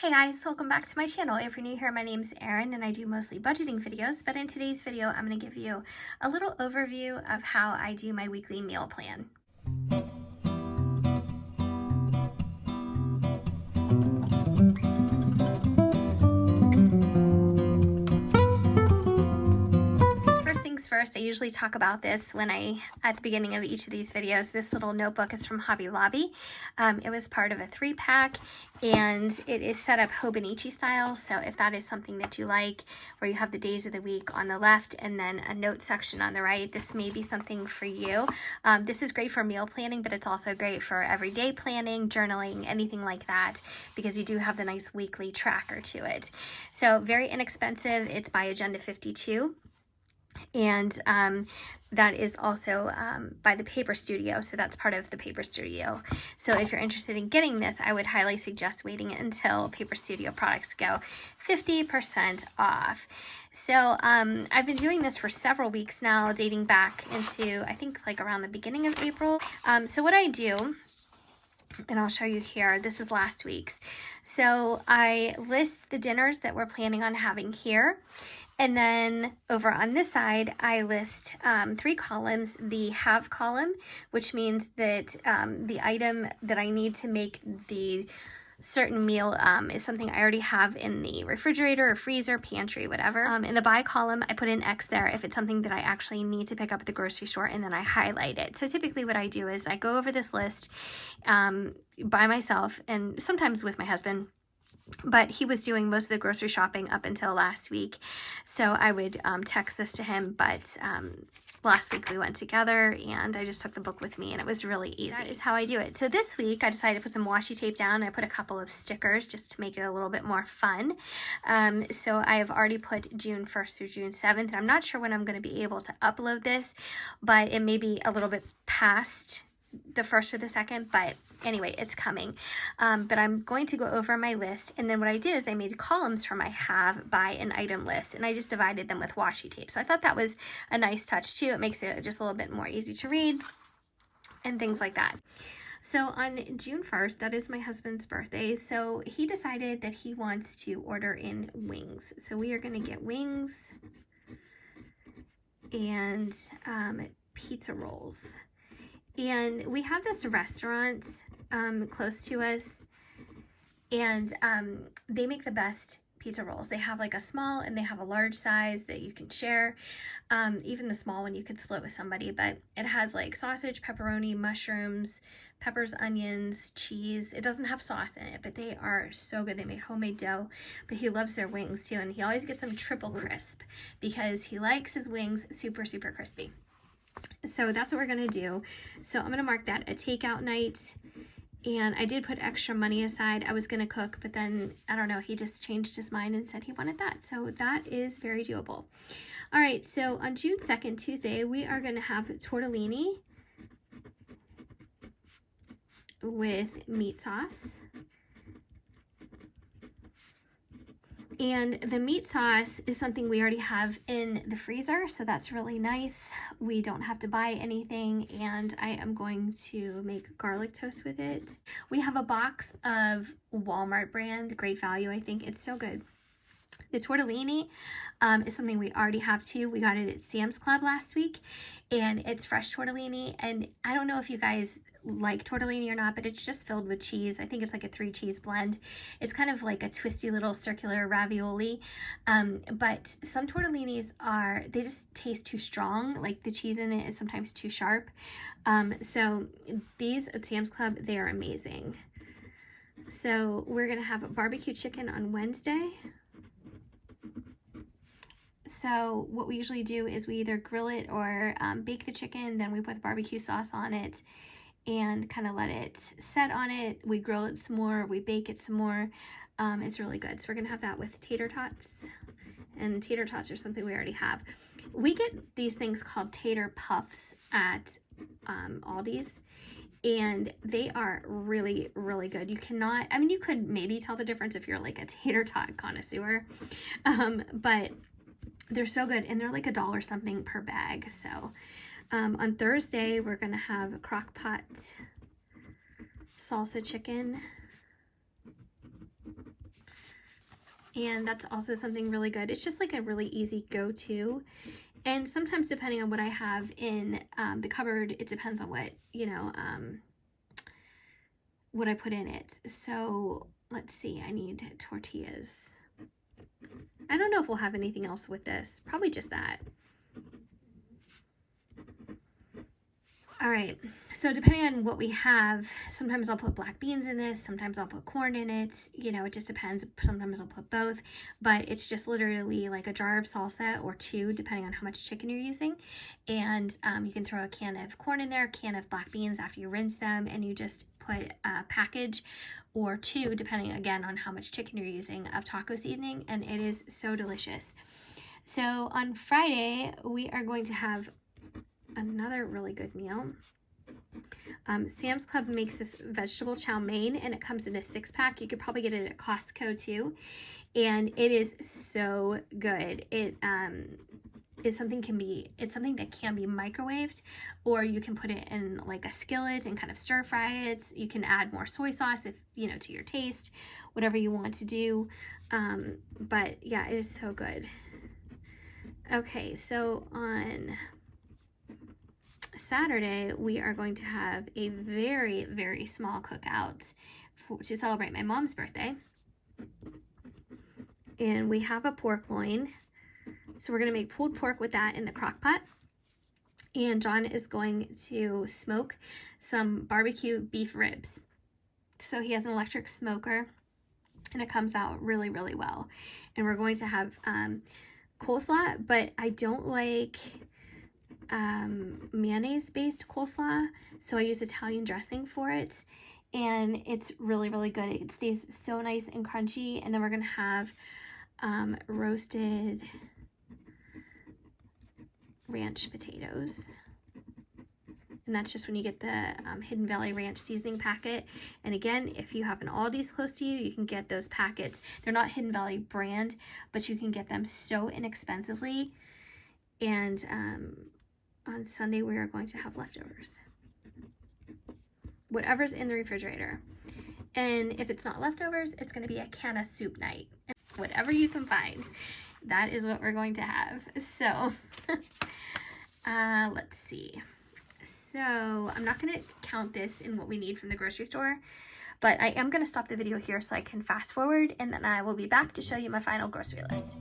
Hey guys, welcome back to my channel. If you're new here, my name's Erin and I do mostly budgeting videos, but in today's video, I'm going to give you a little overview of how I do my weekly meal plan. First, I usually talk about this at the beginning of each of these videos. This little notebook is from Hobby Lobby. It was part of a 3-pack and it is set up Hobonichi style. So if that is something that you like, where you have the days of the week on the left and then a note section on the right, this may be something for you. This is great for meal planning, but it's also great for everyday planning, journaling, anything like that, because you do have the nice weekly tracker to it. So very inexpensive. It's by Agenda 52. And that is also by the Paper Studio, so that's part of the Paper Studio. So if you're interested in getting this, I would highly suggest waiting until Paper Studio products go 50% off. So I've been doing this for several weeks now, dating back into, I think, like around the beginning of April. So what I do, and I'll show you here, this is last week's. So I list the dinners that we're planning on having here. And then over on this side, I list 3 columns. The have column, which means that the item that I need to make the certain meal is something I already have in the refrigerator or freezer, pantry, whatever. In the buy column, I put an X there if it's something that I actually need to pick up at the grocery store, and then I highlight it. So typically what I do is I go over this list by myself and sometimes with my husband. But he was doing most of the grocery shopping up until last week. So I would text this to him, but last week we went together and I just took the book with me and it was really easy. That is how I do it. So this week I decided to put some washi tape down. I put a couple of stickers just to make it a little bit more fun. So I have already put June 1st through June 7th. And I'm not sure when I'm going to be able to upload this, but it may be a little bit past the 1st or the 2nd, but anyway, it's coming. But I'm going to go over my list, and then what I did is I made columns for my have, buy, and item list, and I just divided them with washi tape. So I thought that was a nice touch too. It makes it just a little bit more easy to read and things like that. So on June 1st, that is my husband's birthday, so he decided that he wants to order in wings. So we are going to get wings and pizza rolls. And we have this restaurant close to us, and they make the best pizza rolls. They have like a small and they have a large size that you can share. Even the small one you could split with somebody, but it has like sausage, pepperoni, mushrooms, peppers, onions, cheese. It doesn't have sauce in it, but they are so good. They make homemade dough, but he loves their wings too, and he always gets them triple crisp because he likes his wings super, super crispy. So that's what we're going to do. So I'm going to mark that a takeout night. And I did put extra money aside. I was going to cook, but then, I don't know, he just changed his mind and said he wanted that. So that is very doable. All right, so on June 2nd, Tuesday, we are going to have tortellini with meat sauce. And the meat sauce is something we already have in the freezer, so that's really nice. We don't have to buy anything, and I am going to make garlic toast with it. We have a box of Walmart brand, Great Value, I think. It's so good. The tortellini is something we already have too. We got it at Sam's Club last week, and it's fresh tortellini. And I don't know if you guys like tortellini or not, but it's just filled with cheese. I think it's like a 3-cheese blend. It's kind of like a twisty little circular ravioli. But some tortellinis they just taste too strong. Like the cheese in it is sometimes too sharp. So these at Sam's Club, they are amazing. So we're going to have a barbecue chicken on Wednesday. So what we usually do is we either grill it or bake the chicken, then we put barbecue sauce on it and kind of let it set on it. We grill it some more, we bake it some more. It's really good. So we're gonna have that with tater tots, and tater tots are something we already have. We get these things called tater puffs at Aldi's, and they are really, really good. You cannot, I mean, you could maybe tell the difference if you're like a tater tot connoisseur, but they're so good, and they're like $1 something per bag. So on Thursday, we're going to have a crock pot salsa chicken. And that's also something really good. It's just like a really easy go-to. And sometimes depending on what I have in the cupboard, it depends on what, you know, what I put in it. So let's see, I need tortillas. I don't know if we'll have anything else with this. Probably just that. All right, so depending on what we have, sometimes I'll put black beans in this, sometimes I'll put corn in it, you know, it just depends. Sometimes I'll put both, but it's just literally like a jar of salsa or two, depending on how much chicken you're using. And you can throw a can of corn in there, a can of black beans after you rinse them, and you just put a package or two, depending again on how much chicken you're using, of taco seasoning, and it is so delicious. So on Friday, we are going to have another really good meal. Sam's Club makes this vegetable chow mein, and it comes in a 6-pack. You could probably get it at Costco too, and it is so good. It is something that can be microwaved, or you can put it in like a skillet and kind of stir fry it. You can add more soy sauce if you know, to your taste, whatever you want to do. But yeah, it is so good. Okay, so on Saturday, we are going to have a very, very small cookout to celebrate my mom's birthday. And we have a pork loin. So we're going to make pulled pork with that in the crock pot. And John is going to smoke some barbecue beef ribs. So he has an electric smoker, and it comes out really, really well. And we're going to have coleslaw, but I don't like mayonnaise based coleslaw, so I use Italian dressing for it, and it's really, really good. It stays so nice and crunchy. And then we're gonna have roasted ranch potatoes, and that's just when you get the Hidden Valley Ranch seasoning packet. And again, if you have an Aldi's close to you, you can get those packets. They're not Hidden Valley brand, but you can get them so inexpensively. And on Sunday, we are going to have leftovers. Whatever's in the refrigerator. And if it's not leftovers, it's going to be a can of soup night. Whatever you can find, that is what we're going to have. So, let's see. So, I'm not going to count this in what we need from the grocery store, but I am going to stop the video here so I can fast forward, and then I will be back to show you my final grocery list.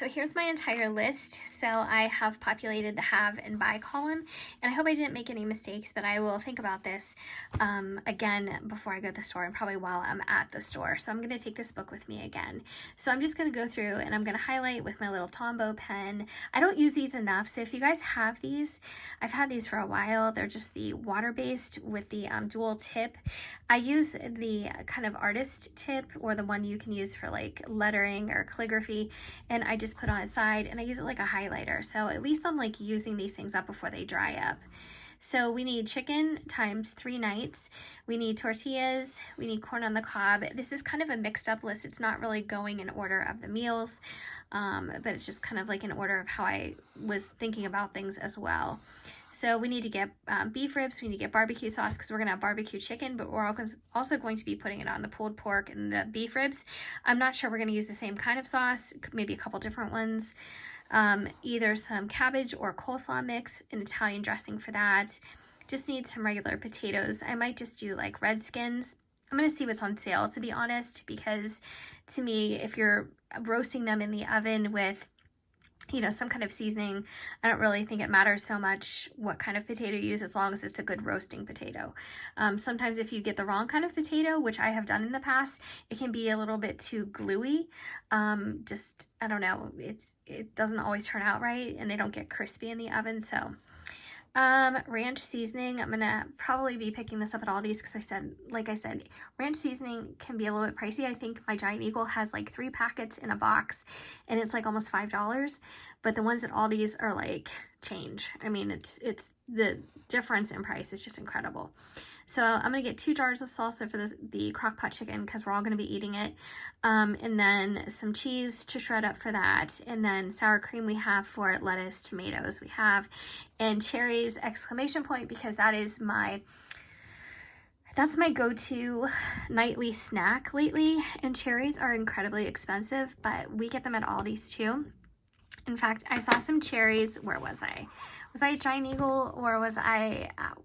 Here's my entire list. So I have populated the have and buy column, and I hope I didn't make any mistakes, but I will think about this again before I go to the store, and probably while I'm at the store. So I'm going to take this book with me again. So I'm just going to go through and I'm going to highlight with my little Tombow pen. I don't use these enough, so if you guys have these, I've had these for a while. They're just the water-based with the dual tip. I use the kind of artist tip, or the one you can use for like lettering or calligraphy, and I just put on its side and I use it like a highlighter. So at least I'm like using these things up before they dry up. So we need chicken times 3 nights. We need tortillas. We need corn on the cob. This is kind of a mixed up list. It's not really going in order of the meals, but it's just kind of like in order of how I was thinking about things as well. So we need to get beef ribs. We need to get barbecue sauce because we're going to have barbecue chicken, but we're also going to be putting it on the pulled pork and the beef ribs. I'm not sure we're going to use the same kind of sauce, maybe a couple different ones. either some cabbage or coleslaw mix, an Italian dressing for that. Just need some regular potatoes. I might just do like red skins. I'm going to see what's on sale, to be honest, because to me, if you're roasting them in the oven with, you know, some kind of seasoning, I don't really think it matters so much what kind of potato you use, as long as it's a good roasting potato. Sometimes if you get the wrong kind of potato, which I have done in the past, it can be a little bit too gluey. Just, I don't know, it doesn't always turn out right, and they don't get crispy in the oven. So ranch seasoning, I'm gonna probably be picking this up at Aldi's, because like I said, ranch seasoning can be a little bit pricey. I think my Giant Eagle has like 3 packets in a box, and it's like almost $5, but the ones at Aldi's are like change. I mean, it's the difference in price is just incredible. So I'm gonna get 2 jars of salsa for the crock pot chicken, because we're all gonna be eating it, and then some cheese to shred up for that, and then sour cream we have for it, lettuce, tomatoes we have, and cherries, exclamation point, because that's my go-to nightly snack lately. And cherries are incredibly expensive, but we get them at Aldi's too. In fact, I saw some cherries. Where was I? Was I at Giant Eagle, or was I at,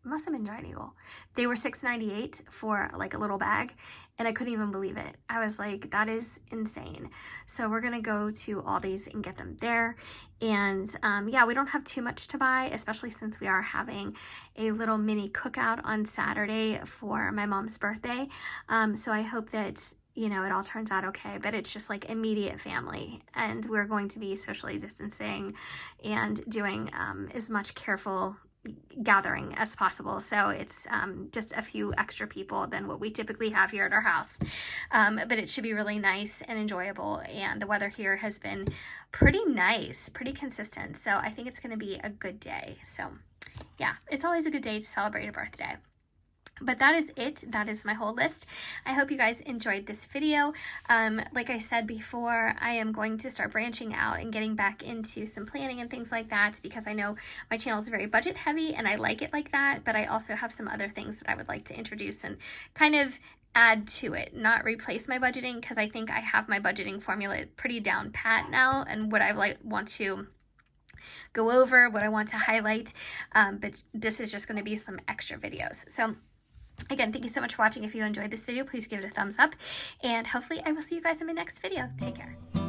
must have been Giant Eagle. They were $6.98 for like a little bag, and I couldn't even believe it. I was like, that is insane. So we're gonna go to Aldi's and get them there. And yeah, we don't have too much to buy, especially since we are having a little mini cookout on Saturday for my mom's birthday. So I hope that, you know, it all turns out okay, but it's just like immediate family, and we're going to be socially distancing and doing as much careful gathering as possible. So it's just a few extra people than what we typically have here at our house. But it should be really nice and enjoyable. And the weather here has been pretty nice, pretty consistent. So I think it's going to be a good day. So yeah, it's always a good day to celebrate a birthday. But that is it. That is my whole list. I hope you guys enjoyed this video. Like I said before, I am going to start branching out and getting back into some planning and things like that, because I know my channel is very budget heavy and I like it like that, but I also have some other things that I would like to introduce and kind of add to it, not replace my budgeting, because I think I have my budgeting formula pretty down pat now, and what I want to go over, what I want to highlight, but this is just going to be some extra videos. So again, thank you so much for watching. If you enjoyed this video, please give it a thumbs up, and hopefully I will see you guys in my next video. Take care.